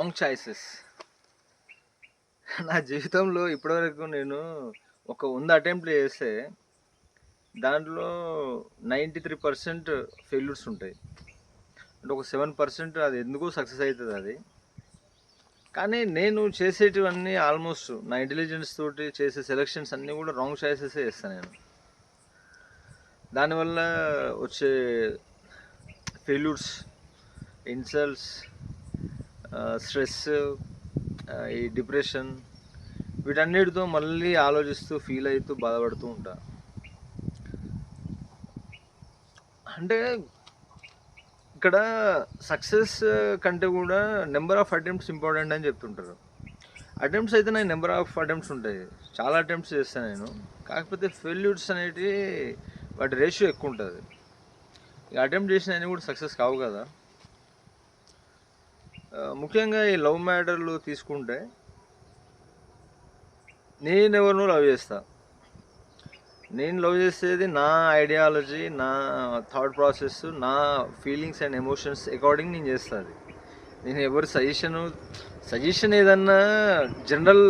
Wrong choices. నా జీవితంలో ఇప్పటివరకు నేను ఒక 100 అటెంప్ట్లు చేస్తే దాంట్లో 93% ఫెయిల్యూర్స్ ఉంటాయి. అంటే ఒక 7% అది ఎందుకో సక్సెస్ అవుతుంది అది. కానీ నేను చేసేటివన్నీ ఆల్మోస్ట్ నా ఇంటెలిజెన్స్ తోటి చేసే సెలెక్షన్స్ అన్నీ కూడా రాంగ్ చాయిసెస్ చేస్తాను నేను. దానివల్ల వచ్చే ఫెయిల్యూర్స్, ఇన్సల్ట్స్, స్ట్రెస్, ఈ డిప్రెషన్, వీటన్నిటితో మళ్ళీ ఆలోచిస్తూ ఫీల్ అవుతూ బాధపడుతూ ఉంటా. అంటే ఇక్కడ సక్సెస్ కంటే కూడా నెంబర్ ఆఫ్ అటెంప్ట్స్ ఇంపార్టెంట్ అని చెప్తుంటారు. అటెంప్ట్స్ అయితే నాకు నెంబర్ ఆఫ్ అటెంప్ట్స్ ఉంటాయి, చాలా అటెంప్ట్స్ చేస్తాను నేను. కాకపోతే ఫెయిల్యూర్స్ అనేటివి వాటి రేషియో ఎక్కువ ఉంటుంది. ఇక అటెంప్ట్ చేసిన అన్నీ కూడా సక్సెస్ కావు కదా. ముఖ్యంగా ఈ లవ్ మ్యాటర్లు తీసుకుంటే నేను ఎవరినో లవ్ చేస్తా. నేను లవ్ చేసేది నా ఐడియాలజీ, నా థాట్ ప్రాసెస్, నా ఫీలింగ్స్ అండ్ ఎమోషన్స్ అకార్డింగ్ నేను చేస్తాను. నేను ఎవరి సజెషన్ ఏదన్నా జనరల్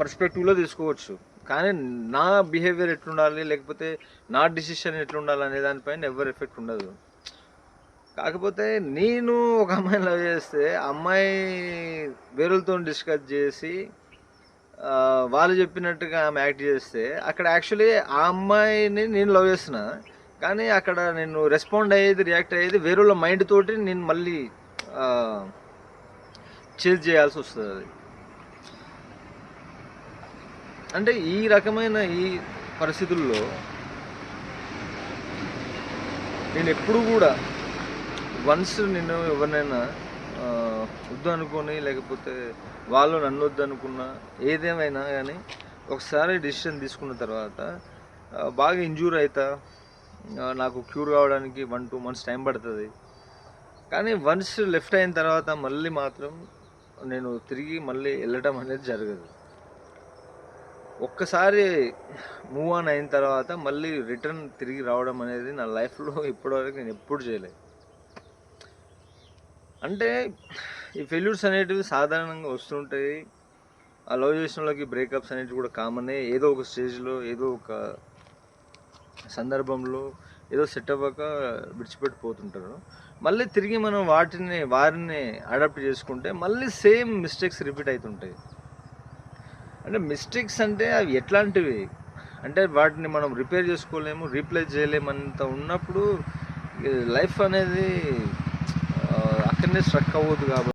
పర్స్పెక్టివ్లో తీసుకోవచ్చు, కానీ నా బిహేవియర్ ఎట్లుండాలి, లేకపోతే నా డిసిషన్ ఎట్లుండాలి అనే దానిపైన ఎవరి ఎఫెక్ట్ ఉండదు. కాకపోతే నేను ఒక అమ్మాయిని లవ్ చేస్తే అమ్మాయి వేరులతో డిస్కస్ చేసి వాళ్ళు చెప్పినట్టుగా ఆమె యాక్ట్ చేస్తే అక్కడ యాక్చువల్లీ ఆ అమ్మాయిని నేను లవ్ చేస్తున్నా, కానీ అక్కడ నేను రెస్పాండ్ అయ్యేది, రియాక్ట్ అయ్యేది వేరేళ్ళ మైండ్ తోటి నేను మళ్ళీ చేజ్ చేయాల్సి వస్తుంది. అది అంటే ఈ రకమైన ఈ పరిస్థితుల్లో నేను ఎప్పుడు కూడా వన్స్ నేను ఎవరినైనా వద్దు అనుకొని, లేకపోతే వాళ్ళు నన్ను వద్దు అనుకున్నా, ఏదేమైనా కానీ ఒకసారి డెసిషన్ తీసుకున్న తర్వాత బాగా ఇంజూర్ అవుతా. నాకు క్యూర్ కావడానికి 1-2 months టైం పడుతుంది. కానీ వన్స్ లెఫ్ట్ అయిన తర్వాత మళ్ళీ మాత్రం నేను తిరిగి మళ్ళీ వెళ్ళటం అనేది జరగదు. ఒక్కసారి మూవ్ ఆన్ అయిన తర్వాత మళ్ళీ రిటర్న్ తిరిగి రావడం అనేది నా లైఫ్లో ఇప్పటివరకు నేను ఎప్పుడు చేయలేదు. అంటే ఈ ఫెయిల్యూర్స్ అనేటివి సాధారణంగా వస్తుంటాయి. ఆ లవ్ చేసిన వాళ్ళకి బ్రేకప్స్ అనేటివి కూడా కామనే. ఏదో ఒక స్టేజ్లో, ఏదో ఒక సందర్భంలో ఏదో సెట్ అవ్వక విడిచిపెట్టిపోతుంటారు. మళ్ళీ తిరిగి మనం వారిని అడాప్ట్ చేసుకుంటే మళ్ళీ సేమ్ మిస్టేక్స్ రిపీట్ అవుతుంటాయి. అంటే మిస్టేక్స్ అంటే అవి ఎట్లాంటివి అంటే వాటిని మనం రిపేర్ చేసుకోలేము, రీప్లేస్ చేయలేమంత ఉన్నప్పుడు లైఫ్ అనేది అక్కడనే స్ట్రక్ అవ్వదు. కాబట్టి